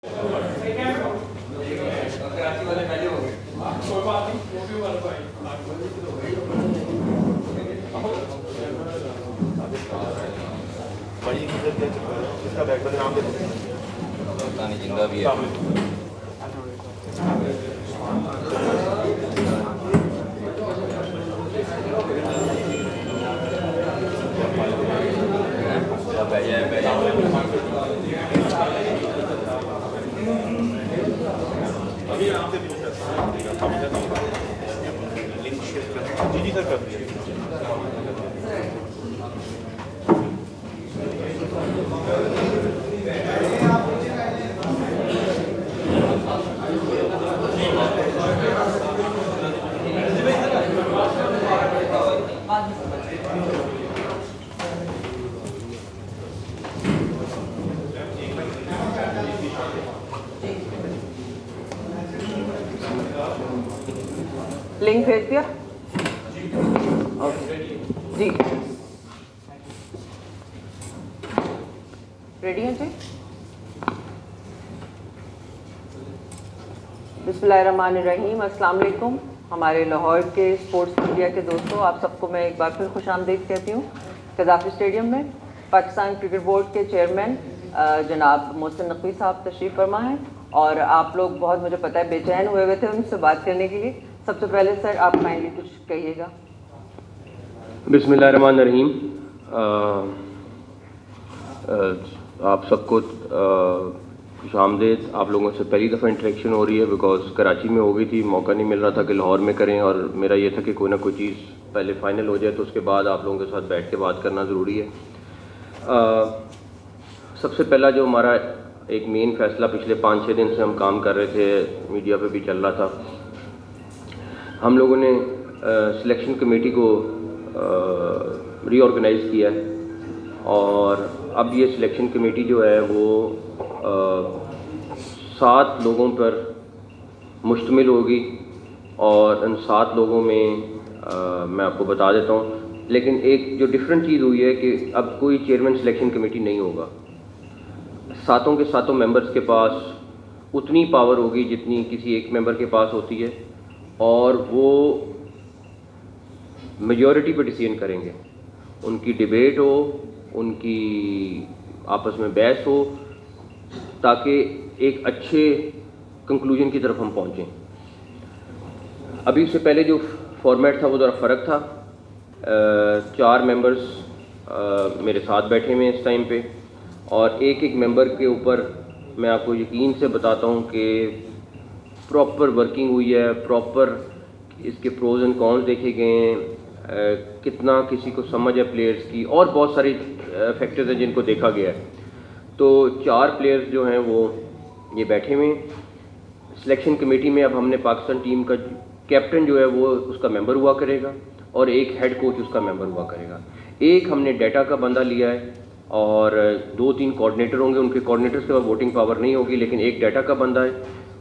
इसका बैकग्राउंड नाम दे जिंदा भी है। अभी नाम से पूछ रहा था लिंक शेयर कर जी सर कर दिया। लिंक भेज दिया। ओके जी, रेडी हैं जी। बिस्मिल्लाहिर्रहमानिर्रहीम, अस्सलाम वालेकुम। हमारे लाहौर के स्पोर्ट्स मीडिया के दोस्तों, आप सबको मैं एक बार फिर खुशामदीद कहती हूँ। कज़ाफ़ी स्टेडियम में पाकिस्तान क्रिकेट बोर्ड के चेयरमैन जनाब मोहसिन नकवी साहब तशरीफ़ फरमा हैं और आप लोग बहुत, मुझे पता है, बेचैन हुए थे उनसे बात करने के लिए। सबसे पहले सर आप काइंडली कुछ कहिएगा। बिस्मिल्लाहिर्रहमानिर्रहीम। आप सबको खुशामदीद। आप लोगों से पहली दफ़ा इंटरेक्शन हो रही है, बिकॉज़ कराची में हो गई थी, मौका नहीं मिल रहा था कि लाहौर में करें, और मेरा ये था कि कोई ना कोई चीज़ पहले फ़ाइनल हो जाए तो उसके बाद आप लोगों के साथ बैठ के बात करना ज़रूरी है। सबसे पहला जो हमारा एक मेन फ़ैसला, पिछले 5-6 दिन से हम काम कर रहे थे, मीडिया पे भी चल रहा था, हम लोगों ने सिलेक्शन कमेटी को रीऑर्गेनाइज़ किया है और अब ये सिलेक्शन कमेटी जो है वो 7 लोगों पर मुश्तमिल होगी और इन 7 लोगों में मैं आपको बता देता हूँ। लेकिन एक जो डिफरेंट चीज़ हुई है कि अब कोई चेयरमैन सिलेक्शन कमेटी नहीं होगा। 7 के 7 मेंबर्स के पास उतनी पावर होगी जितनी किसी एक मेंबर के पास होती है और वो मेजॉरिटी पर डिसीजन करेंगे। उनकी डिबेट हो, उनकी आपस में बहस हो, ताकि एक अच्छे कंक्लूजन की तरफ हम पहुँचें। अभी से पहले जो फॉर्मेट था वो ज़रा फ़र्क था। 4 मेंबर्स मेरे साथ बैठे हुए हैं इस टाइम पे और एक मेंबर के ऊपर मैं आपको यकीन से बताता हूँ कि प्रॉपर वर्किंग हुई है, प्रॉपर इसके प्रोज एंड कॉन्स देखे गए हैं, कितना किसी को समझ है प्लेयर्स की, और बहुत सारी फैक्टर्स हैं जिनको देखा गया है। तो 4 प्लेयर्स जो हैं वो ये बैठे हुए हैं सिलेक्शन कमेटी में। अब हमने पाकिस्तान टीम का कैप्टन जो है वो उसका मेंबर हुआ करेगा और एक हेड कोच उसका मेंबर हुआ करेगा। एक हमने डाटा का बंदा लिया है और 2-3 कोऑर्डिनेटर होंगे। उनके कोऑर्डिनेटर्स के पास वोटिंग पावर नहीं होगी, लेकिन एक डाटा का बंदा है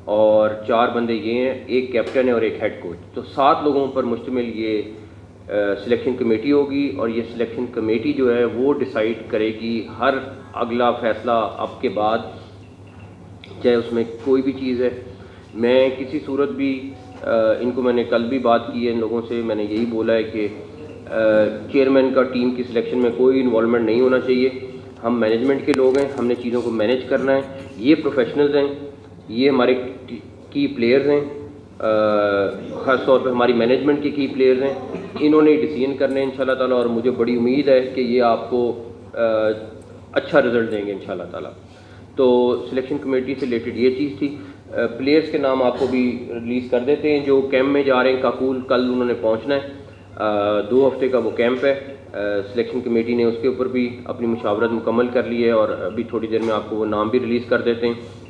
और 4 बंदे ये हैं, एक कैप्टन है और एक हेड कोच। तो 7 लोगों पर मुश्तमिल ये सिलेक्शन कमेटी होगी और ये सिलेक्शन कमेटी जो है वो डिसाइड करेगी हर अगला फ़ैसला आपके बाद, चाहे उसमें कोई भी चीज़ है। मैं किसी सूरत भी इनको, मैंने कल भी बात की है इन लोगों से, मैंने यही बोला है कि चेयरमैन का टीम की सिलेक्शन में कोई इन्वॉल्वमेंट नहीं होना चाहिए। हम मैनेजमेंट के लोग हैं, हमने चीज़ों को मैनेज करना है। ये प्रोफेशनल्स हैं, ये हमारे की प्लेयर्स हैं, ख़ास तौर पे हमारी मैनेजमेंट के की प्लेयर्स हैं। इन्होंने डिसीजन करने हैं इंशाल्लाह ताला और मुझे बड़ी उम्मीद है कि ये आपको अच्छा रिज़ल्ट देंगे इंशाल्लाह ताला। तो सिलेक्शन कमेटी से रिलेटेड ये चीज़ थी। प्लेयर्स के नाम आपको भी रिलीज़ कर देते हैं जो कैंप में जा रहे हैं। काकूल कल उन्होंने पहुंचना है, 2 हफ्ते का वो कैंप है। सिलेक्शन कमेटी ने उसके ऊपर भी अपनी मुशावरत मुकम्मल कर ली है और अभी थोड़ी देर में आपको वो नाम भी रिलीज़ कर देते हैं।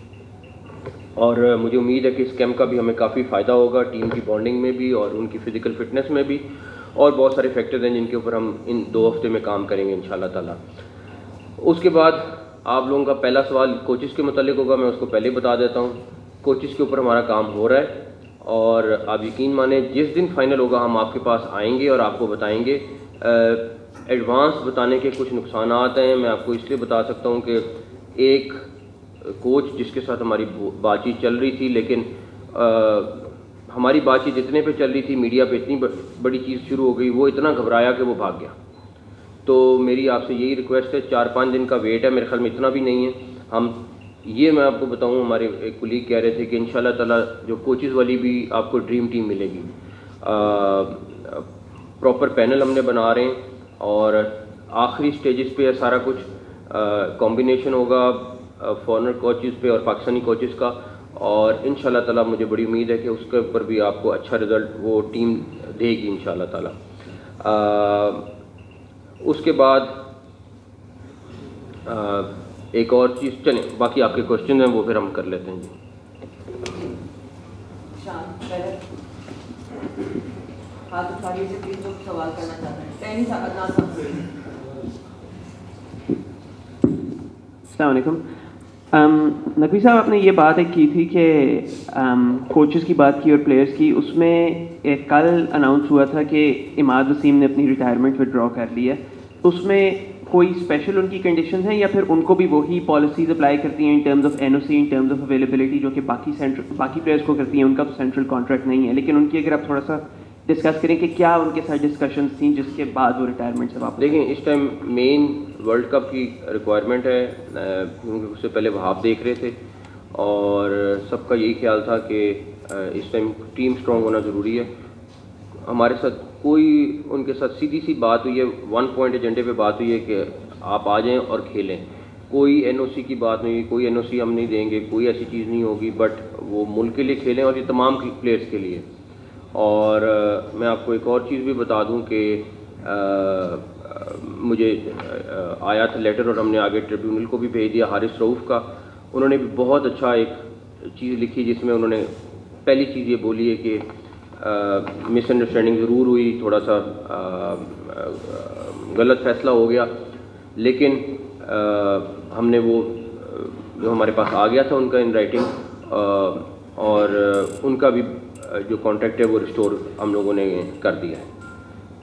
और मुझे उम्मीद है कि इस कैंप का भी हमें काफ़ी फ़ायदा होगा, टीम की बॉन्डिंग में भी और उनकी फ़िज़िकल फ़िटनेस में भी, और बहुत सारे फैक्टर्स हैं जिनके ऊपर हम इन 2 हफ्ते में काम करेंगे इंशाल्लाह ताला। उसके बाद आप लोगों का पहला सवाल कोचेस के मुतालिक होगा, मैं उसको पहले बता देता हूँ। कोचेस के ऊपर हमारा काम हो रहा है और आप यकीन माने जिस दिन फाइनल होगा हम आपके पास आएंगे और आपको बताएंगे। एडवांस बताने के कुछ नुकसानात हैं, मैं आपको इसलिए बता सकता हूँ कि एक कोच जिसके साथ हमारी बातचीत चल रही थी, लेकिन हमारी बातचीत इतने पे चल रही थी, मीडिया पे इतनी बड़ी चीज़ शुरू हो गई, वो इतना घबराया कि वो भाग गया। तो मेरी आपसे यही रिक्वेस्ट है, 4-5 दिन का वेट है, मेरे ख्याल में इतना भी नहीं है। हम ये मैं आपको बताऊं, हमारे एक कुलीग कह रहे थे कि इंशाल्लाह ताला जो कोचेज़ वाली भी आपको ड्रीम टीम मिलेगी। प्रॉपर पैनल हमने बना रहे हैं और आखिरी स्टेजेस पे है सारा कुछ। कॉम्बिनेशन होगा फॉरेनर कोचेज़ पे और पाकिस्तानी कोचेज़ का, और इंशाल्लाह ताला मुझे बड़ी उम्मीद है कि उसके ऊपर भी आपको अच्छा रिज़ल्ट वो टीम देगी इंशाल्लाह ताला। उसके बाद एक और चीज़, चलें बाकी आपके क्वेश्चन हैं वो फिर हम कर लेते हैं जी। हाथ उठाइए से प्लीज लोग सवाल करना चाहते हैं। टेनिस अदनान साहब। अस्सलाम वालेकुम। नकवी साहब, आपने ये बात एक की थी कि कोचेस की बात की और प्लेयर्स की, उसमें एक कल अनाउंस हुआ था कि इमाद वसीम ने अपनी रिटायरमेंट विड्रॉ कर ली है। तो उसमें कोई स्पेशल उनकी कंडीशंस हैं या फिर उनको भी वही पॉलिसीज अप्लाई करती हैं in terms of NOC, in terms of availability, जो कि बाकी प्लेयर्स को करती हैं? उनका तो सेंट्रल कॉन्ट्रैक्ट नहीं है, लेकिन उनकी अगर आप थोड़ा सा डिस्कस करें कि क्या उनके साथ डिस्कशंस थी जिसके बाद वो रिटायरमेंट से वापस? देखिए, इस टाइम मेन वर्ल्ड कप की रिक्वायरमेंट है, क्योंकि उससे पहले वहाब देख रहे थे और सबका यही ख्याल था कि इस टाइम टीम स्ट्रॉन्ग होना ज़रूरी है। हमारे साथ कोई उनके साथ सीधी सी बात हुई है, 1 पॉइंट एजेंडे पे बात हुई है कि आप आ जाएं और खेलें। कोई एनओसी की बात नहीं हुई, कोई एनओसी हम नहीं देंगे, कोई ऐसी चीज़ नहीं होगी, बट वो मुल्क के लिए खेलें और ये तमाम प्लेयर्स के लिए। और मैं आपको एक और चीज़ भी बता दूं कि मुझे आया था लेटर और हमने आगे ट्रिब्यूनल को भी भेज दिया, हारिस रऊफ़ का। उन्होंने भी बहुत अच्छा एक चीज़ लिखी जिसमें उन्होंने पहली चीज़ ये बोली है कि मिसअंडरस्टैंडिंग ज़रूर हुई, थोड़ा सा गलत फ़ैसला हो गया, लेकिन हमने वो जो हमारे पास आ गया था उनका इन राइटिंग, और उनका भी जो कॉन्ट्रैक्ट है वो रिस्टोर हम लोगों ने कर दिया है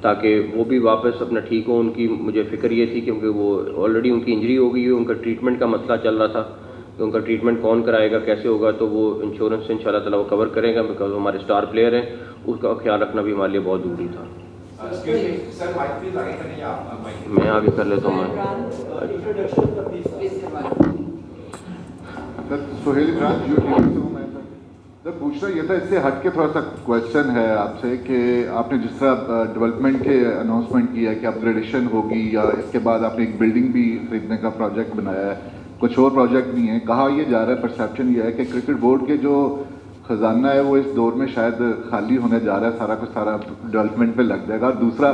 ताकि वो भी वापस अपना ठीक हो। उनकी मुझे फ़िक्र ये थी क्योंकि वो ऑलरेडी उनकी इंजरी हो गई है, उनका ट्रीटमेंट का मसला चल रहा था कि उनका ट्रीटमेंट कौन कराएगा, कैसे होगा, तो वो इंश्योरेंस से इंशाल्लाह ताला वो कवर करेगा, बिकॉज वो हमारे स्टार प्लेयर हैं, उसका ख्याल रखना भी हमारे लिए बहुत ज़रूरी था। मैं आगे कर लेता हूँ। सोहेल इमरान जियो टीवी से हूँ मैं। सर पूछना ये था, इससे हट के थोड़ा सा क्वेश्चन है आपसे कि आपने जिस तरह डेवलपमेंट के अनाउंसमेंट किया है कि अपग्रेडेशन होगी, या इसके बाद आपने एक बिल्डिंग भी खरीदने का प्रोजेक्ट बनाया है, कुछ और प्रोजेक्ट नहीं है, कहा यह जा रहा है, परसेप्शन ये है कि क्रिकेट बोर्ड के जो ख़जाना है वो इस दौर में शायद खाली होने जा रहा है, सारा कुछ सारा डेवलपमेंट पे लग जाएगा। और दूसरा,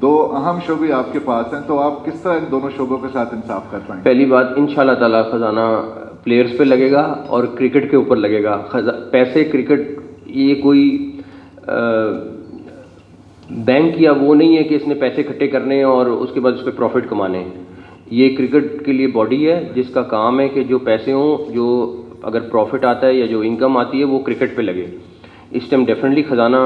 2 अहम शोबे आपके पास हैं, तो आप किस तरह इन दोनों शोबों के साथ इंसाफ कर पाएंगे? पहली बात, इंशाल्लाह ताला ख़जाना प्लेयर्स पे लगेगा और क्रिकेट के ऊपर लगेगा। पैसे क्रिकेट ये कोई बैंक या वो नहीं है कि इसने पैसे इकट्ठे करने हैं और उसके बाद उस पर प्रॉफिट कमाने हैं। ये क्रिकेट के लिए बॉडी है जिसका काम है कि जो पैसे हों, जो अगर प्रॉफिट आता है या जो इनकम आती है वो क्रिकेट पे लगे। इस टाइम डेफिनेटली ख़जाना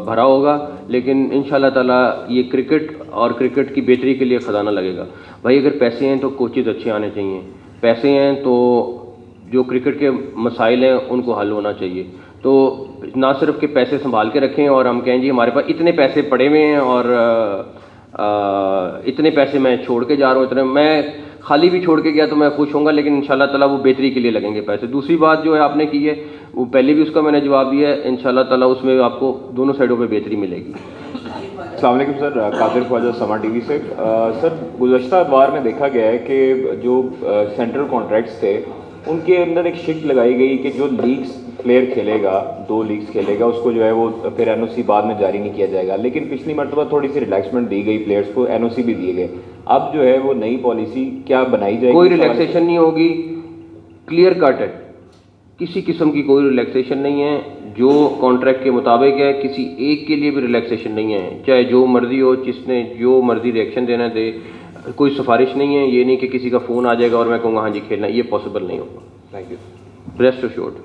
भरा होगा, लेकिन इंशाल्लाह ताला ये क्रिकेट और क्रिकेट की बेहतरी के लिए ख़जाना लगेगा। भाई अगर पैसे हैं तो कोचेज़ अच्छे आने चाहिए, पैसे हैं तो जो क्रिकेट के मसाइल हैं उनको हल होना चाहिए। तो ना सिर्फ के पैसे संभाल के रखें और हम कहें जी हमारे पास इतने पैसे पड़े हुए हैं और इतने पैसे मैं छोड़ के जा रहा हूँ, इतने मैं खाली भी छोड़ के गया तो मैं खुश होऊंगा, लेकिन इंशाल्लाह ताला वो बेहतरी के लिए लगेंगे पैसे। दूसरी बात जो है आपने की है वो पहले भी उसका मैंने जवाब दिया है, इंशाल्लाह ताला उसमें आपको दोनों साइडों पे बेहतरी मिलेगी। अस्सलाम वालेकुम सर, कादिर ख्वाजा समा टीवी से। सर गुज़श्ता बार में देखा गया है कि जो सेंट्रल कॉन्ट्रैक्ट्स थे उनके अंदर एक शिफ्ट लगाई गई कि जो लीग्स प्लेयर खेलेगा, 2 लीग्स खेलेगा, उसको जो है वो फिर एनओसी बाद में जारी नहीं किया जाएगा। लेकिन पिछली मरतबा थोड़ी सी रिलैक्समेंट दी गई प्लेयर्स को, एनओसी भी दिए गए। अब जो है वो नई पॉलिसी क्या बनाई जाएगी? कोई रिलैक्सेशन नहीं होगी, क्लियर कट है, किसी किस्म की कोई रिलैक्सेशन नहीं है। जो कॉन्ट्रैक्ट के मुताबिक है, किसी एक के लिए भी रिलैक्सेशन नहीं है, चाहे जो मर्जी हो, जिसने जो मर्जी रिएक्शन देना दे, कोई सिफारिश नहीं है। ये नहीं कि किसी का फ़ोन आ जाएगा और मैं कहूँगा हाँ जी खेलना, ये पॉसिबल नहीं होगा। Thank you. Rest assured.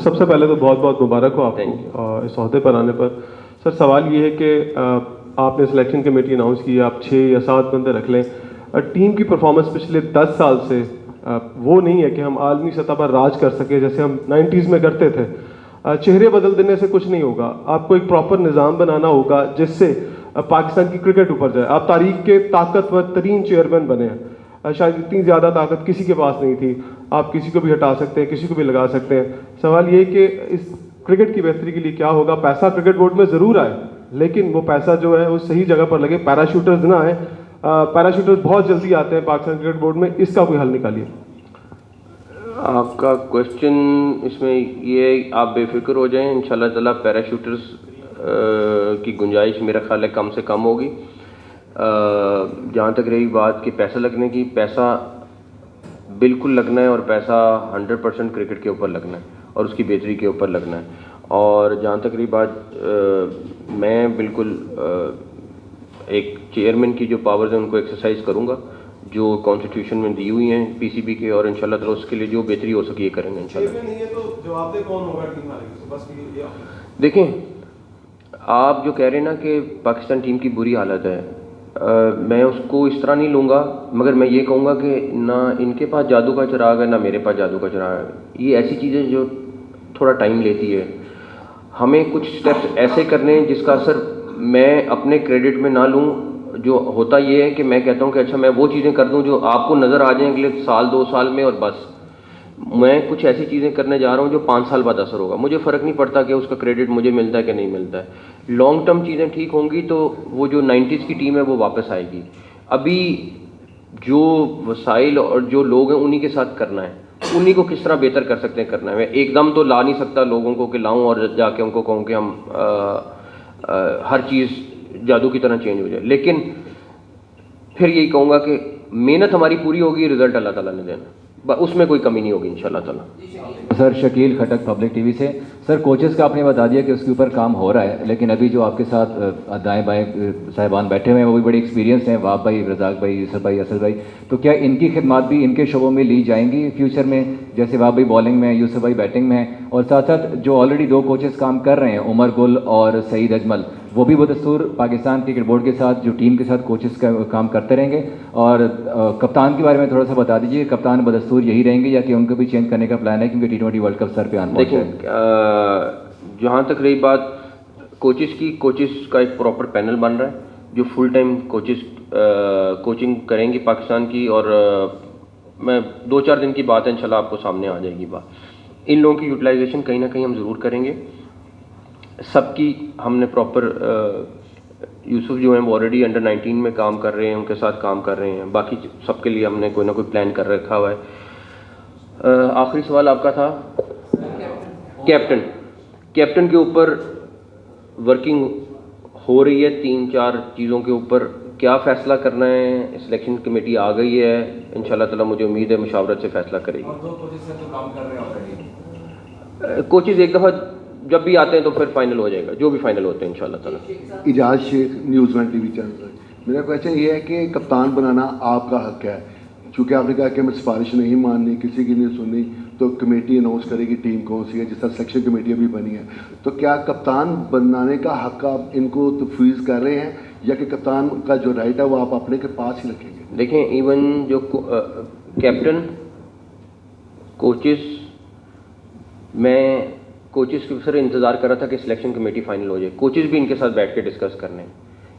सबसे पहले तो बहुत बहुत मुबारक हो आपको इस ओहदे पर आने पर। सर सवाल ये है कि आपने सिलेक्शन कमेटी अनाउंस की, आप 6 या 7 बंदे रख लें, टीम की परफॉर्मेंस पिछले 10 साल से वो नहीं है कि हम आलमी सतह पर राज कर सके जैसे हम 90s में करते थे। चेहरे बदल देने से कुछ नहीं होगा, आपको एक प्रॉपर निज़ाम बनाना होगा जिससे पाकिस्तान की क्रिकेट ऊपर जाए। आप तारीख के ताकतवर तरीन चेयरमैन बने हैं, शायद इतनी ज़्यादा ताकत किसी के पास नहीं थी। आप किसी को भी हटा सकते हैं, किसी को भी लगा सकते हैं। सवाल ये कि इस क्रिकेट की बेहतरी के लिए क्या होगा। पैसा क्रिकेट बोर्ड में ज़रूर आए, लेकिन वो पैसा जो है वो सही जगह पर लगे। पैराशूटर्स ना आए, पैराशूटर्स बहुत जल्दी आते हैं पाकिस्तान क्रिकेट बोर्ड में, इसका कोई हल निकालिए। आपका क्वेश्चन इसमें ये, आप बेफिक्र हो जाएं, इंशाल्लाह ताला पैराशूटर्स की गुंजाइश मेरा ख्याल है कम से कम होगी। जहाँ तक रही बात कि पैसा लगने की, पैसा बिल्कुल लगना है और पैसा 100% क्रिकेट के ऊपर लगना है और उसकी बेहतरी के ऊपर लगना है। और जहाँ तक रही बात, मैं बिल्कुल एक चेयरमैन की जो पावर्स हैं उनको एक्सरसाइज करूँगा जो कॉन्स्टिट्यूशन में दी हुई हैं पीसीबी के, और इंशाल्लाह ताला उसके लिए जो बेहतरी हो सके ये करेंगे इंशाल्लाह। देखें, आप जो कह रहे हैं ना कि पाकिस्तान टीम की बुरी हालत है, मैं उसको इस तरह नहीं लूँगा, मगर मैं ये कहूँगा कि ना इनके पास जादू का चिराग है ना मेरे पास जादू का चिराग है। ये ऐसी चीज़ें जो थोड़ा टाइम लेती है। हमें कुछ स्टेप्स ऐसे करने हैं जिसका असर मैं अपने क्रेडिट में ना लूँ। जो होता ये है कि मैं कहता हूँ कि अच्छा मैं वो चीज़ें कर दूँ जो आपको नज़र आ जाएं अगले साल 2 साल में, और बस मैं कुछ ऐसी चीज़ें करने जा रहा हूँ जो 5 साल बाद असर होगा। मुझे फ़र्क नहीं पड़ता कि उसका क्रेडिट मुझे मिलता है कि नहीं मिलता है। लॉन्ग टर्म चीज़ें ठीक होंगी तो वो जो 90s की टीम है वो वापस आएगी। अभी जो वसाइल और जो लोग हैं उन्हीं के साथ करना है, उन्हीं को किस तरह बेहतर कर सकते हैं करना है। मैं एकदम तो ला नहीं सकता लोगों को कि लाऊं और जाके उनको कहूँ कि हम हर चीज़ जादू की तरह चेंज हो जाए, लेकिन फिर यही कहूँगा कि मेहनत हमारी पूरी होगी, रिजल्ट अल्लाह ताला ने देना, उसमें कोई कमी नहीं होगी इंशाल्लाह ताला। सर शकील खटक पब्लिक टीवी से। सर कोचेस का आपने बता दिया कि उसके ऊपर काम हो रहा है, लेकिन अभी जो आपके साथ दाएं बाएं साहिबान बैठे हुए हैं वो भी बड़े एक्सपीरियंस हैं, वाब भाई, रज़ाक भाई, यूसुफ भाई, असल भाई, तो क्या इनकी खिदमात भी इनके शोबों में ली जाएंगी फ्यूचर में? जैसे वाब भाई बॉलिंग में, यूसुफ भाई बैटिंग में हैं, और साथ साथ जो ऑलरेडी 2 कोचेस काम कर रहे हैं, उमर गुल और सईद अजमल, वो भी बदस्तूर पाकिस्तान क्रिकेट बोर्ड के साथ जो टीम के साथ कोचेस का काम करते रहेंगे। और कप्तान के बारे में थोड़ा सा बता दीजिए, कप्तान बदस्तूर यही रहेंगे या कि उनको भी चेंज करने का प्लान है, क्योंकि T20 वर्ल्ड कप सर पे आना है? देखिए, जहाँ तक रही बात कोचेस की, कोचेस का एक प्रॉपर पैनल बन रहा है जो फुल टाइम कोचेस कोचिंग करेंगी पाकिस्तान की, और मैं 2-4 दिन की बात है, इंशाल्लाह आपको सामने आ जाएगी बात। इन लोगों की यूटिलाइजेशन कहीं ना कहीं हम ज़रूर करेंगे, सबकी हमने प्रॉपर, यूसुफ जो हैं वो ऑलरेडी अंडर 19 में काम कर रहे हैं, उनके साथ काम कर रहे हैं, बाकी सबके लिए हमने कोई ना कोई प्लान कर रखा हुआ है। आखिरी सवाल आपका था कैप्टन के ऊपर वर्किंग हो रही है, 3-4 चीज़ों के ऊपर क्या फ़ैसला करना है, सिलेक्शन कमेटी आ गई है, इंशाल्लाह ताला मुझे उम्मीद है मुशावरत से फ़ैसला करेगी। और 2 कोचेस से तो काम कर रहे हैं ऑलरेडी, कोचेस एक दफ़ा जब भी आते हैं तो फिर फाइनल हो जाएगा, जो भी फाइनल होते हैं इंशाल्लाह ताला। Ijaz Shaikh, news 1 TV channel. मेरा क्वेश्चन ये है कि कप्तान बनाना आपका हक है, चूँकि आपने कहा कि हमें सिफारिश नहीं माननी, किसी की नहीं सुननी, तो कमेटी अनाउंस करेगी टीम कौन सी है, जिस तरह सिलेक्शन कमेटी अभी बनी है। तो क्या कप्तान बनाने का हक आप इनको तफवीज़ कर रहे हैं, या कि कप्तान का जो राइट है वो आप अपने के पास ही रखेंगे? देखें, इवन जो कैप्टन, कोचेस, मैं कोचेस के सर इंतज़ार कर रहा था कि सिलेक्शन कमेटी फाइनल हो जाए। कोचेस भी इनके साथ बैठ के डिस्कस करने हैं,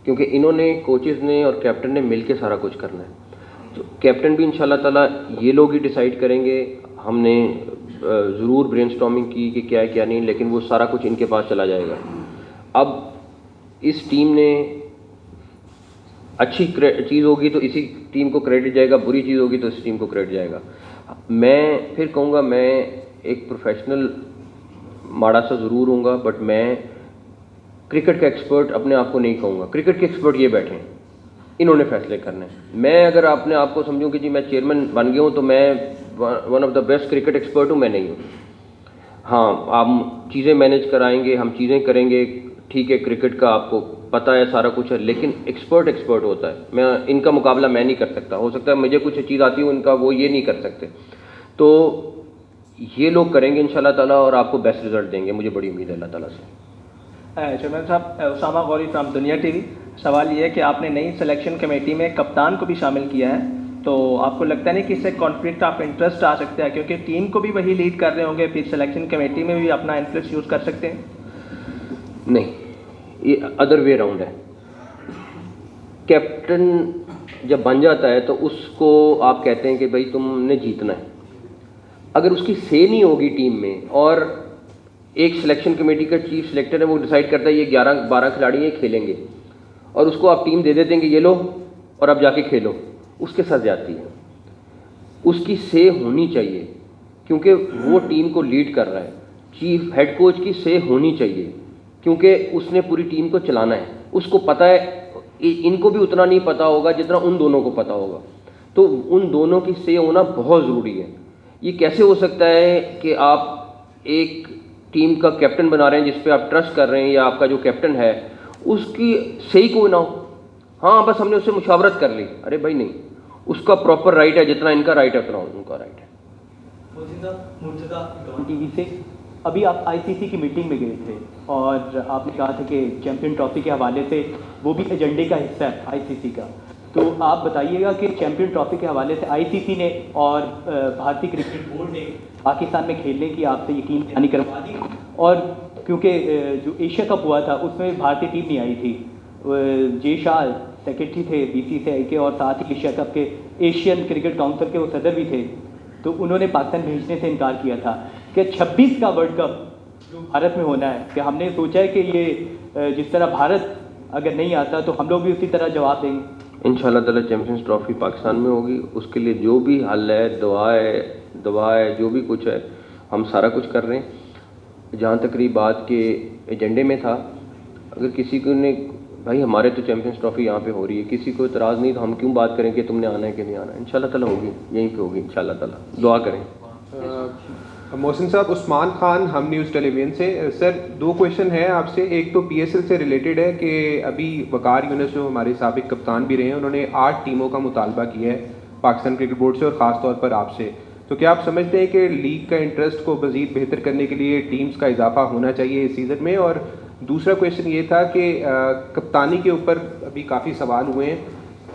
क्योंकि इन्होंने, कोचेस ने और कैप्टन ने मिल के सारा कुछ करना है। तो कैप्टन भी इंशाल्लाह ताला ये लोग ही डिसाइड करेंगे। हमने ज़रूर ब्रेनस्टॉर्मिंग की कि क्या है क्या नहीं, लेकिन वो सारा कुछ इनके पास चला जाएगा। अब इस टीम ने अच्छी चीज़ होगी तो इसी टीम को क्रेडिट जाएगा, बुरी चीज़ होगी तो इस टीम को क्रेडिट जाएगा। मैं फिर कहूँगा, मैं एक प्रोफेशनल माड़ा सा ज़रूर हूँगा, बट मैं क्रिकेट का एक्सपर्ट अपने आप को नहीं कहूँगा। क्रिकेट के एक्सपर्ट ये बैठे हैं, इन्होंने फैसले करने हैं। मैं अगर अपने आप को समझूँ कि जी मैं चेयरमैन बन गया हूँ तो मैं one of the best cricket expert हूँ, मैं नहीं हूँ। हाँ, आप चीज़ें मैनेज कराएंगे, हम चीज़ें करेंगे, ठीक है, क्रिकेट का आपको पता है, सारा कुछ है, लेकिन एक्सपर्ट होता है। मैं इनका मुकाबला मैं नहीं कर सकता। हो सकता है मुझे कुछ चीज़ आती हो, इनका वो ये नहीं कर सकते। तो ये लोग करेंगे इंशाल्लाह ताला और आपको बेस्ट रिजल्ट देंगे, मुझे बड़ी उम्मीद है अल्लाह ताला से। चेयरमैन साहब, उसामा गौरी फ्रॉम दुनिया टीवी। सवाल ये है कि आपने नई सिलेक्शन कमेटी में कप्तान को भी शामिल किया है, तो आपको लगता नहीं कि इससे कॉन्फ्लिक्ट ऑफ इंटरेस्ट आ सकता है, क्योंकि टीम को भी वही लीड कर रहे होंगे, फिर सिलेक्शन कमेटी में भी अपना इन्फ्लुएंस यूज़ कर सकते हैं? नहीं, ये अदर वे राउंड है। कैप्टन जब बन जाता है तो उसको आप कहते हैं कि भाई तुमने जीतना है। अगर उसकी से नहीं होगी टीम में और एक सिलेक्शन कमेटी का चीफ सिलेक्टर है वो डिसाइड करता है ये 11-12 खिलाड़ी ये खेलेंगे और उसको आप टीम दे देते हैं कि ये लो और अब जाके खेलो, उसके साथ जाती है। उसकी से होनी चाहिए क्योंकि वो टीम को लीड कर रहा है। चीफ हेड कोच की से होनी चाहिए क्योंकि उसने पूरी टीम को चलाना है। उसको पता है, इनको भी उतना नहीं पता होगा जितना उन दोनों को पता होगा, तो उन दोनों की से होना बहुत ज़रूरी है। ये कैसे हो सकता है कि आप एक टीम का कैप्टन बना रहे हैं जिस पे आप ट्रस्ट कर रहे हैं या आपका जो कैप्टन है उसकी सही कोई ना हो, हाँ बस हमने उससे मुशावरत कर ली, अरे भाई नहीं, उसका प्रॉपर राइट है, जितना इनका राइट है उतना उनका राइट है। टीवी से अभी आप आईसीसी की मीटिंग में गए थे और आपने कहा था कि चैंपियन ट्रॉफी के हवाले से वो भी एजेंडे का हिस्सा है आईसीसी का, तो आप बताइएगा कि चैंपियन ट्रॉफी के हवाले से आईसीसी ने और भारतीय क्रिकेट बोर्ड ने पाकिस्तान में खेलने की आपसे यकीन दहानी करवा दी, और क्योंकि जो एशिया कप हुआ था उसमें भारतीय टीम नहीं आई थी, जे शाह सेक्रेटरी थे बीसीसीआई के और साथ ही एशिया कप के एशियन क्रिकेट काउंसिल के वो सदर भी थे, तो उन्होंने पाकिस्तान भेजने से इनकार किया था कि 26 का वर्ल्ड कप जो भारत में होना है, कि हमने सोचा है कि ये जिस तरह भारत अगर नहीं आता तो हम लोग भी उसी तरह जवाब देंगे। इंशाल्लाह ताला चैंपियंस ट्रॉफी पाकिस्तान में होगी, उसके लिए जो भी हल है, दवा है, जो भी कुछ है हम सारा कुछ कर रहे हैं। जहाँ तक रही बात के एजेंडे में था, अगर किसी को ने भाई हमारे तो चैंपियंस ट्रॉफी यहाँ पे हो रही है, किसी को इतराज़ नहीं तो हम क्यों बात करें कि तुमने आना है कि नहीं आना है। इंशाल्लाह ताला होगी, यहीं पे होगी इंशाल्लाह ताला, दुआ करें। मोहसिन साहब, उस्मान खान, हम न्यूज़ टेलीविज़न से। सर 2 क्वेश्चन है आपसे। एक तो पीएसएल से रिलेटेड है कि अभी वकार यूनुस जो हमारे साबिक कप्तान भी रहे हैं, उन्होंने 8 टीमों का मुतालबा किया है पाकिस्तान क्रिकेट बोर्ड से और ख़ास तौर पर आपसे, तो क्या आप समझते हैं कि लीग का इंटरेस्ट को मज़ीद बेहतर करने के लिए टीम्स का इजाफा होना चाहिए इस सीज़न में? और दूसरा क्वेश्चन ये था कि कप्तानी के ऊपर अभी काफ़ी सवाल हुए हैं,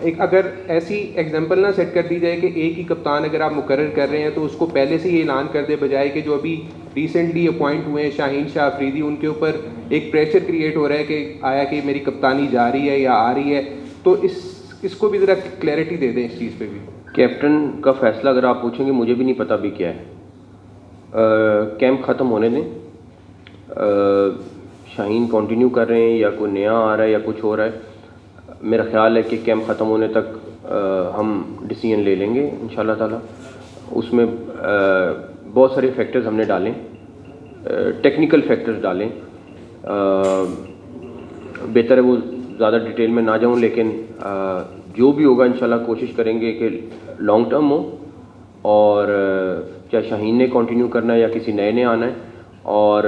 एक अगर ऐसी एग्जांपल ना सेट कर दी जाए कि एक ही कप्तान अगर आप मुकर्रर कर रहे हैं तो उसको पहले से ही ऐलान कर दे, बजाय कि जो अभी रिसेंटली अपॉइंट हुए हैं शाहीन शाह अफरीदी, उनके ऊपर एक प्रेशर क्रिएट हो रहा है कि आया कि मेरी कप्तानी जा रही है या आ रही है, तो इसको भी ज़रा क्लैरिटी दे दें इस चीज़ पे भी। कैप्टन का फैसला अगर आप पूछेंगे, मुझे भी नहीं पता अभी क्या है। कैंप ख़त्म होने दें, शाहीन कंटिन्यू कर रहे हैं या कोई नया आ रहा है या कुछ हो रहा है। मेरा ख़्याल है कि कैंप ख़त्म होने तक हम डिसीजन ले लेंगे इंशाल्लाह ताला। उसमें बहुत सारे फैक्टर्स हमने डालें, टेक्निकल फैक्टर्स डालें। बेहतर है वो ज़्यादा डिटेल में ना जाऊं, लेकिन जो भी होगा इंशाल्लाह कोशिश करेंगे कि लॉन्ग टर्म हो, और चाहे शाहीन ने कंटिन्यू करना है या किसी नए ने आना है, और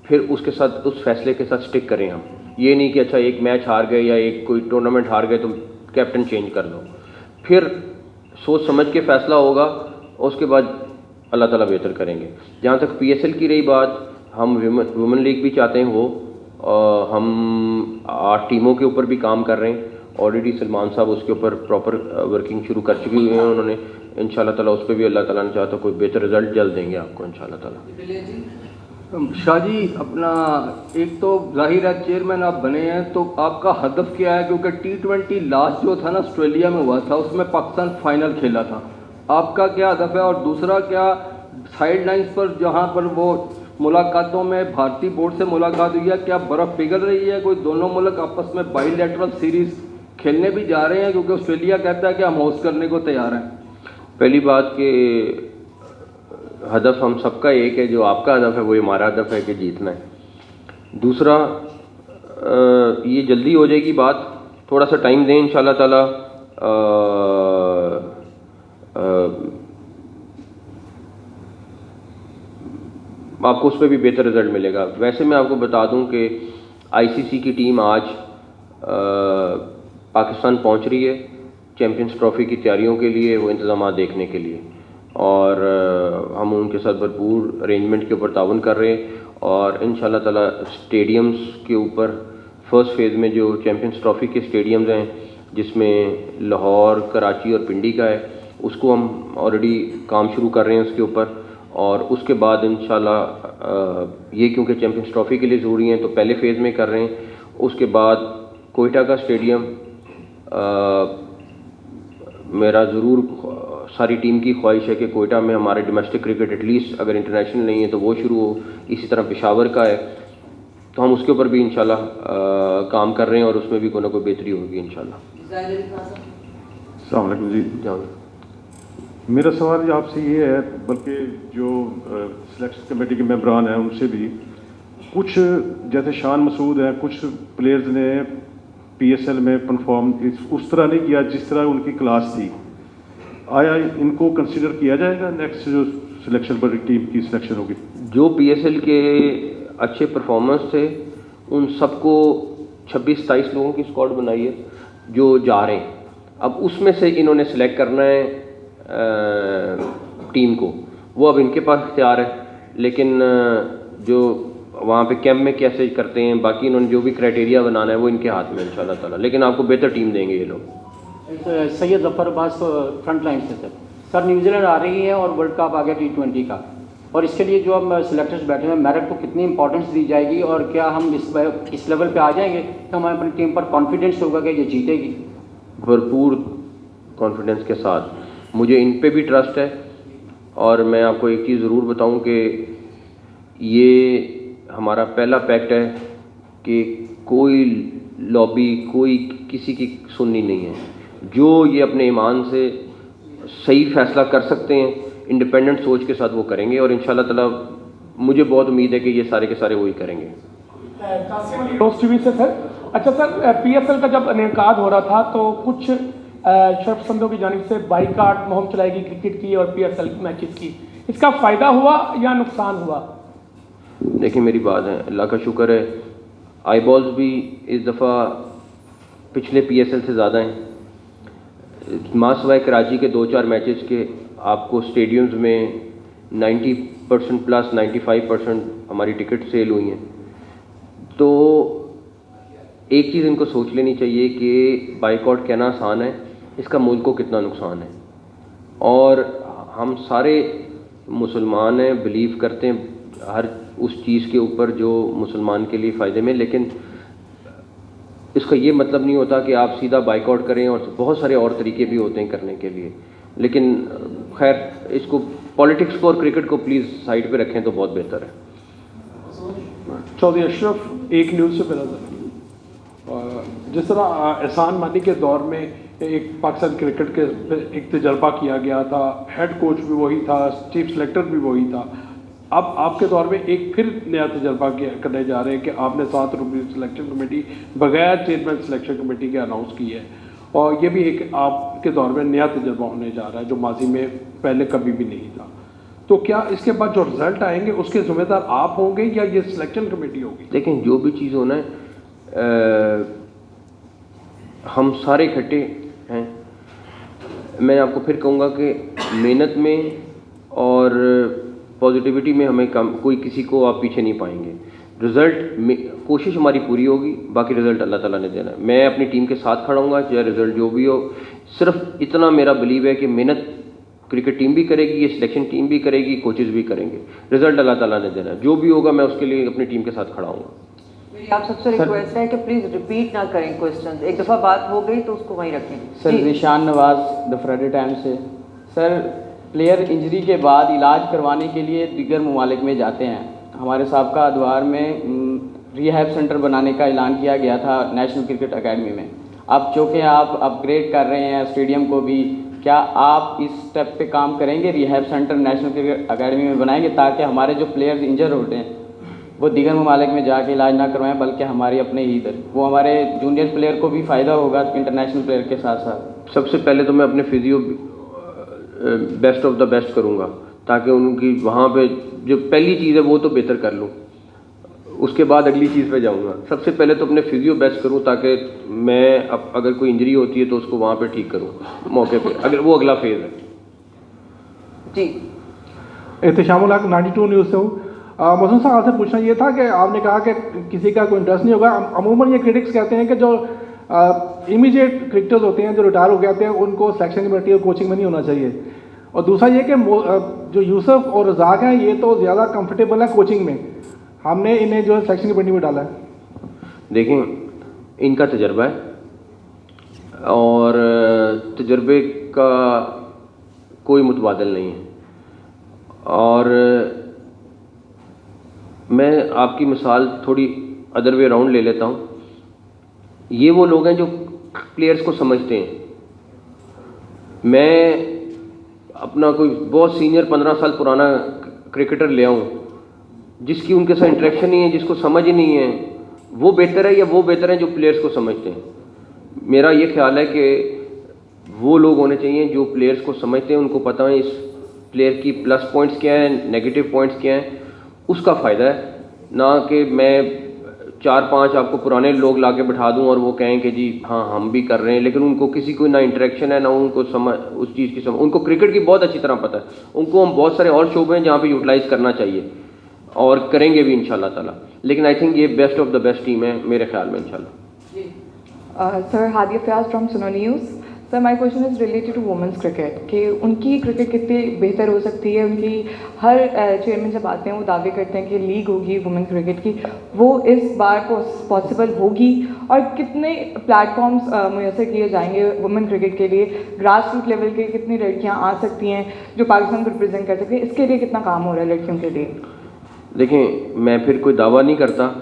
फिर उसके साथ उस फैसले के साथ स्टिक करें हम। ये नहीं कि अच्छा एक मैच हार गए या एक कोई टूर्नामेंट हार गए तो कैप्टन चेंज कर दो, फिर सोच समझ के फैसला होगा, उसके बाद अल्लाह ताला बेहतर करेंगे। जहाँ तक पीएसएल की रही बात, हम वुमेन लीग भी चाहते हैं हो, हम 8 टीमों के ऊपर भी काम कर रहे हैं। ऑलरेडी सलमान साहब उसके ऊपर प्रॉपर वर्किंग शुरू कर चुके हुए हैं उन्होंने, इंशाल्लाह ताला उस पर भी अल्लाह ताला ने चाहा तो कोई बेहतर रिजल्ट जल्द देंगे आपको इंशाल्लाह ताला। शाह जी, अपना एक तो जाहिर है चेयरमैन आप बने हैं, तो आपका हदफ क्या है? क्योंकि T20 लास्ट जो था ना ऑस्ट्रेलिया में हुआ था, उसमें पाकिस्तान फाइनल खेला था, आपका क्या हदफ है? और दूसरा, क्या साइड लाइन्स पर जहाँ पर वो मुलाकातों में भारतीय बोर्ड से मुलाकात हुई है, क्या बर्फ़ पिघल रही है? कोई दोनों मुल्क आपस में बाईलैटरल सीरीज़ खेलने भी जा रहे हैं? क्योंकि ऑस्ट्रेलिया कहता है कि हम होस्ट करने को तैयार हैं। पहली बात कि हदफ हम सबका एक है, जो आपका हदफ है वही हमारा हदफ है कि जीतना है। दूसरा, ये जल्दी हो जाएगी बात, थोड़ा सा टाइम दें इंशाल्लाह ताला। आपको उस पर भी बेहतर रिजल्ट मिलेगा। वैसे मैं आपको बता दूं कि आईसीसी की टीम आज पाकिस्तान पहुंच रही है चैंपियंस ट्रॉफी की तैयारियों के लिए, वो इंतज़ाम देखने के लिए, और हम उनके साथ भरपूर अरेंजमेंट के ऊपर ताउन कर रहे हैं, और इंशाल्लाह ताला स्टेडियम्स के ऊपर फर्स्ट फेज़ में जो चैम्पियंस ट्रॉफ़ी के स्टेडियम्स हैं, जिसमें लाहौर, कराची और पिंडी का है, उसको हम ऑलरेडी काम शुरू कर रहे हैं उसके ऊपर। और उसके बाद इंशाल्लाह ये क्योंकि चैम्पियंस ट्रॉफ़ी के लिए ज़रूरी हैं तो पहले फ़ेज़ में कर रहे हैं। उसके बाद कोयटा का स्टेडियम मेरा ज़रूर सारी टीम की ख्वाहिश है कि कोयटा में हमारे डोमेस्टिक क्रिकेट एटलीस्ट अगर इंटरनेशनल नहीं है तो वो शुरू हो। इसी तरह पेशावर का है, तो हम उसके ऊपर भी इंशाल्लाह काम कर रहे हैं और उसमें भी कोई ना कोई बेहतरी होगी इंशाल्लाह। अस्सलाम वालेकुम जी। मेरा सवाल आपसे ये है, बल्कि जो सिलेक्शन कमेटी के मेंबरान हैं उनसे भी, कुछ जैसे शान मसूद हैं, कुछ प्लेयर्स ने PSL में परफॉर्म उस तरह नहीं किया जिस तरह उनकी क्लास थी। आया इनको कंसिडर किया जाएगा नेक्स्ट जो सिलेक्शन पर टीम की सिलेक्शन होगी? जो PSL के अच्छे परफॉर्मेंस थे उन सबको 26-27 लोगों की स्क्वाड बनाई है जो जा रहे हैं। अब उसमें से इन्होंने सेलेक्ट करना है टीम को, वो अब इनके पास इख्तियार है। लेकिन जो वहाँ पे कैंप में कैसे करते हैं, बाकी इन्होंने जो भी क्राइटेरिया बनाना है वो इनके हाथ में इंशाल्लाह ताला। लेकिन आपको बेहतर टीम देंगे ये लोग। सैयद जफर अब्बास फ्रंट लाइन से सर न्यूजीलैंड आ रही है और वर्ल्ड कप आ गया T20 का, और इसके लिए जो हम सिलेक्टर्स बैठे हैं मेरिट को कितनी इंपॉर्टेंस दी जाएगी, और क्या हम इस लेवल पे आ जाएंगे कि हमारी अपनी टीम पर कॉन्फिडेंस होगा कि ये जीतेगी? भरपूर कॉन्फिडेंस के साथ, मुझे इन पे भी ट्रस्ट है। और मैं आपको एक चीज़ ज़रूर बताऊं कि ये हमारा पहला पैक्ट है कि कोई लॉबी, कोई किसी की सुननी नहीं है। जो ये अपने ईमान से सही फैसला कर सकते हैं, इंडिपेंडेंट सोच के साथ वो करेंगे, और इंशाल्लाह ताला मुझे बहुत उम्मीद है कि ये सारे के सारे वही करेंगे। टीवी से सर, अच्छा सर, PSL का जब इनेकाद हो रहा था तो कुछ शर्फसंदों की जानिब से बाइकाट मुहिम चलाएगी क्रिकेट की और PSL मैचेस की, इसका फ़ायदा हुआ या नुकसान हुआ? देखिए मेरी बात है, अल्लाह का शुक्र है, आई बॉल्स भी इस दफ़ा पिछले PSL से ज़्यादा हैं। मासवाए कराची के 2-4 मैचेस के आपको स्टेडियम्स में 90% प्लस 95% हमारी टिकट सेल हुई हैं। तो एक चीज़ इनको सोच लेनी चाहिए कि बाइकआउट कहना आसान है, इसका मुल्क को कितना नुकसान है। और हम सारे मुसलमान हैं, बिलीव करते हैं हर उस चीज़ के ऊपर जो मुसलमान के लिए फ़ायदे में, लेकिन इसका ये मतलब नहीं होता कि आप सीधा बाइकआउट करें, और बहुत सारे और तरीके भी होते हैं करने के लिए। लेकिन खैर इसको पॉलिटिक्स को और क्रिकेट को प्लीज़ साइड पे रखें तो बहुत बेहतर है। चौधरी अशरफ, एक न्यूज़ से मिला जिस तरह एहसान मानी के दौर में एक पाकिस्तान क्रिकेट के एक तजर्बा किया गया था, हेड कोच भी वही था, चीफ सेलेक्टर भी वही था, अब आपके दौर में एक फिर नया तजर्बा करने जा रहे हैं कि आपने 7 रुपये सिलेक्शन कमेटी बगैर चेयरमैन सिलेक्शन कमेटी के अनाउंस की है, और ये भी एक आपके दौर में नया तजर्बा होने जा रहा है जो माजी में पहले कभी भी नहीं था। तो क्या इसके बाद जो रिजल्ट आएंगे उसके जिम्मेदार आप होंगे या ये सिलेक्शन कमेटी होगी? लेकिन जो भी चीज़ होना है हम सारे इकट्ठे हैं। मैं आपको फिर कहूँगा कि मेहनत में और पॉजिटिविटी में हमें कोई किसी को आप पीछे नहीं पाएंगे। रिज़ल्ट में कोशिश हमारी पूरी होगी, बाकी रिज़ल्ट अल्लाह ताला ने देना है। मैं अपनी टीम के साथ खड़ा हूँगा चाहे रिज़ल्ट जो भी हो। सिर्फ इतना मेरा बिलीव है कि मेहनत क्रिकेट टीम भी करेगी, ये सिलेक्शन टीम भी करेगी, कोचेस भी करेंगे, रिज़ल्ट अल्लाह ताला ने देना है। जो भी होगा मैं उसके लिए अपनी टीम के साथ खड़ा हूँगा। मेरी आप सबसे रिक्वेस्ट है कि प्लीज़ रिपीट ना करें क्वेश्चंस, एक दफ़ा बात हो गई तो उसको वहीं रखें। सर निशान नवाज द फ्राइडे टाइम से। सर प्लेयर इंजरी के बाद इलाज करवाने के लिए दीगर ममालिक में जाते हैं। हमारे साबका अदवार में रिहैब सेंटर बनाने का ऐलान किया गया था नेशनल क्रिकेट अकेडमी में। अब चूँकि आप अपग्रेड कर रहे हैं स्टेडियम को भी, क्या आप इस स्टेप पे काम करेंगे, rehab centre national cricket academy में बनाएंगे ताकि हमारे जो प्लेयर्स इंजर होते हैं वो दीगर ममालिक में जाके इलाज ना करवाएं बल्कि हमारे अपने ही इधर, वो हमारे जूनियर प्लेयर को भी फ़ायदा होगा इंटरनेशनल प्लेयर के साथ साथ? सबसे पहले तो मैं अपने physio best of the best करूँगा ताकि उनकी वहाँ पे जो पहली चीज़ है वो तो बेहतर कर लूँ, उसके बाद अगली चीज़ पे जाऊँगा। सबसे पहले तो अपने फिजियो बेस्ट करूँ ताकि मैं अगर कोई इंजरी होती है तो उसको वहाँ पे ठीक करूँ मौके पे, अगर वो अगला फेज़ है। जी एहतशामुल हक 92 न्यूज़ से हूँ। मौसम साहब आपसे पूछना ये था कि आपने कहा कि किसी का कोई इंटरेस्ट नहीं होगा। अमूमन ये क्रिटिक्स कहते हैं कि जो इमीडिएट क्रिकेटर्स होते हैं जो रिटायर हो गए थे उनको सिलेक्शन कमेटी और कोचिंग में नहीं होना चाहिए। और दूसरा ये कि जो यूसुफ और रज़ाक हैं ये तो ज़्यादा कंफर्टेबल है कोचिंग में, हमने इन्हें जो है सिलेक्शन कमेटी में डाला है। देखें इनका तजर्बा है और तजर्बे का कोई मुतबादल नहीं है। और मैं आपकी मिसाल थोड़ी अदर वे राउंड ले लेता हूँ। ये वो लोग हैं जो प्लेयर्स को समझते हैं। मैं अपना कोई बहुत सीनियर 15 साल पुराना क्रिकेटर ले आऊँ जिसकी उनके साथ इंटरेक्शन नहीं है, जिसको समझ ही नहीं है, वो बेहतर है या वो बेहतर है जो प्लेयर्स को समझते हैं? मेरा ये ख्याल है कि वो लोग होने चाहिए जो प्लेयर्स को समझते हैं, उनको पता है इस प्लेयर की प्लस पॉइंट्स क्या हैं, नेगेटिव पॉइंट्स क्या हैं, उसका फ़ायदा है। ना कि मैं 4-5 आपको पुराने लोग ला के बैठा दूँ और वो कहें कि जी हाँ हम भी कर रहे हैं, लेकिन उनको किसी को ना इंटरेक्शन है ना उनको समझ उस चीज़ की समझ। उनको क्रिकेट की बहुत अच्छी तरह पता है, उनको हम बहुत सारे और शोबे हैं जहाँ पे यूटिलाइज़ करना चाहिए और करेंगे भी इंशाल्लाह ताला। लेकिन आई थिंक ये best of the best team है मेरे ख्याल में इंशाल्लाह। Sir Hadia Fayaz from Suno news. Sir my question is related to women's cricket कि उनकी क्रिकेट कितनी बेहतर हो सकती है। उनकी हर चेयरमैन जब आते हैं वो दावे करते हैं कि लीग होगी वुमेन क्रिकेट की, वो इस बार पॉसिबल होगी और कितने प्लेटफॉर्म्स मुयसर किए जाएंगे वुमेन क्रिकेट के लिए? ग्रास रूट लेवल के कितनी लड़कियाँ आ सकती हैं जो पाकिस्तान को रिप्रेजेंट कर सकती हैं? इसके लिए कितना काम हो रहा है लड़कियों के लिए? देखें मैं फिर कोई दावा नहीं करता,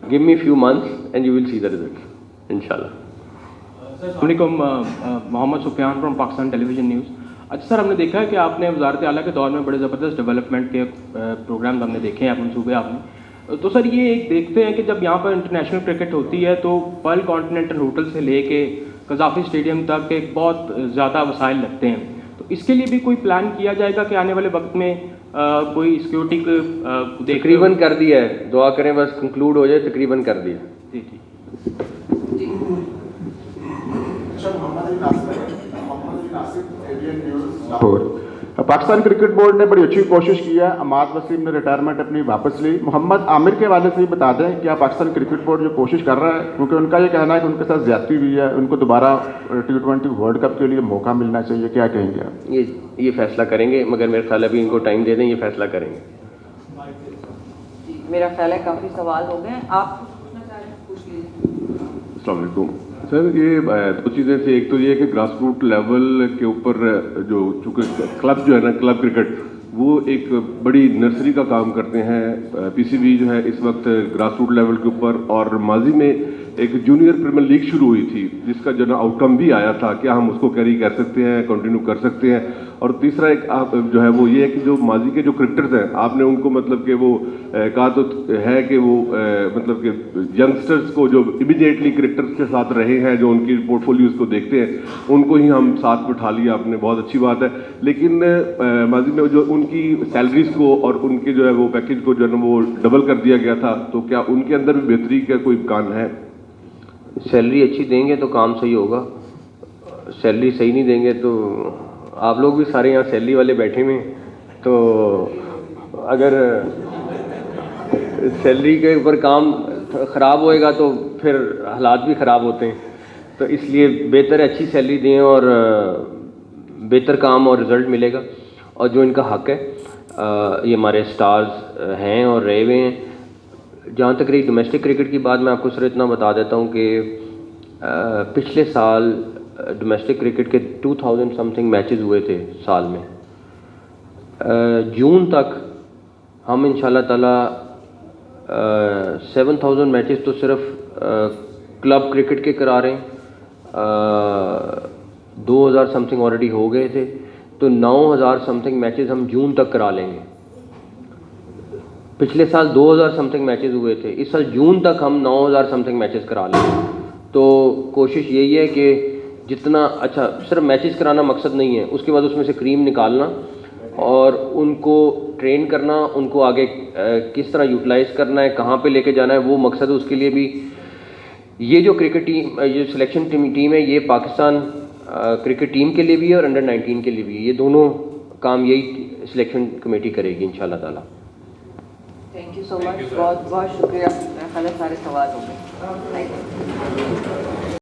give me few months and you will see the result इंशाल्लाह। अस्सलामुअलैकुम, Mohammad Sufiyan from Pakistan television news. अच्छा सर, हमने देखा है कि आपने वज़ारत आला के दौर में बड़े ज़बरदस्त डेवलपमेंट के प्रोग्राम हमने देखे हैं, मनसूबे आपने। तो सर ये एक देखते हैं कि जब यहाँ पर इंटरनेशनल क्रिकेट होती है तो पर्ल कॉन्टिनेंटल होटल से लेके कज़ाफ़ी स्टेडियम तक एक बहुत ज़्यादा वसाइल लगते हैं। तो इसके लिए भी कोई प्लान किया जाएगा कि आने वाले वक्त में कोई सिक्योरिटी को तकरीबन कर दिया है, दुआ करें बस कंक्लूड हो जाए, तकरीबन कर दिया। जी जी। पाकिस्तान क्रिकेट बोर्ड ने बड़ी अच्छी कोशिश की है, अमाद वसीम ने रिटायरमेंट अपनी वापस ली। मोहम्मद आमिर के वाले से ही बता दें क्या पाकिस्तान क्रिकेट बोर्ड जो कोशिश कर रहा है, क्योंकि उनका ये कहना है कि उनके साथ ज्यादती हुई है, उनको दोबारा T20 वर्ल्ड कप के लिए मौका मिलना चाहिए, क्या कहेंगे आप? ये फैसला करेंगे, मगर मेरे ख्याल अभी इनको टाइम दे दें, ये फैसला करेंगे। मेरा ख्याल है काफ़ी सवाल हो गए, आप पूछना चाह रहे हैं पूछ लीजिए। अस्सलाम वालेकुम सर, ये दो चीज़ें थी। एक तो ये कि ग्रास रूट लेवल के ऊपर जो चूँकि क्लब जो है ना, क्लब क्रिकेट, वो एक बड़ी नर्सरी का काम करते हैं। पीसीबी जो है इस वक्त ग्रास रूट लेवल के ऊपर, और माजी में एक जूनियर प्रीमियर लीग शुरू हुई थी जिसका जो आउटकम भी आया था, क्या हम उसको कैरी कर सकते हैं, कंटिन्यू कर सकते हैं। और तीसरा एक आप जो है वो ये है कि जो माजी के जो क्रिकेटर्स हैं, आपने उनको मतलब कि वो कहा तो है कि वो मतलब कि यंगस्टर्स को जो इमीडिएटली क्रिकेटर्स के साथ रहे हैं, जो उनकी पोर्टफोलियोज़ को देखते हैं, उनको ही हम साथ बिठा लिया आपने, बहुत अच्छी बात है। लेकिन माजी में जो उनकी सैलरीज को और उनके जो है वो पैकेज को जो है ना वो डबल कर दिया गया था, तो क्या उनके अंदर भी बेहतरी का कोई इम्कान है? सैलरी अच्छी देंगे तो काम सही होगा, सैलरी सही नहीं देंगे तो आप लोग भी सारे यहाँ सैलरी वाले बैठे हुए हैं, तो अगर सैलरी के ऊपर काम ख़राब होएगा तो फिर हालात भी ख़राब होते हैं। तो इसलिए बेहतर अच्छी सैलरी दें और बेहतर काम और रिज़ल्ट मिलेगा। और जो इनका हक़ है, ये हमारे स्टार्स हैं और रहे हुए हैं। जहाँ तक रही डोमेस्टिक क्रिकेट की बात, मैं आपको सिर्फ इतना बता देता हूँ कि पिछले साल डोमेस्टिक क्रिकेट के 2000 समथिंग मैचेस हुए थे साल में। जून तक हम इंशाल्लाह ताला 7000 मैचेस तो सिर्फ क्लब क्रिकेट के करा रहे हैं। 2000 समथिंग ऑलरेडी हो गए थे, तो 9000 समथिंग मैचेस हम जून तक करा लेंगे। पिछले साल 2000 समथिंग मैचेस हुए थे, इस साल जून तक हम 9000 समथिंग मैचेस करा लेंगे। तो कोशिश यही है कि जितना अच्छा, सिर्फ मैचेस कराना मकसद नहीं है, उसके बाद उसमें से क्रीम निकालना और उनको ट्रेन करना, उनको आगे किस तरह यूटिलाइज़ करना है, कहाँ पे लेके जाना है, वो मकसद है। उसके लिए भी ये जो क्रिकेट टीम, ये सिलेक्शन टीम है, ये पाकिस्तान क्रिकेट टीम के लिए भी है और अंडर 19 के लिए भी है। ये दोनों काम यही सिलेक्शन कमेटी करेगी इंशाल्लाह ताला। थैंक यू सो मच, बहुत बहुत शुक्रिया। मेरा ख्याल है सारे सवाल हो गए। Thank you.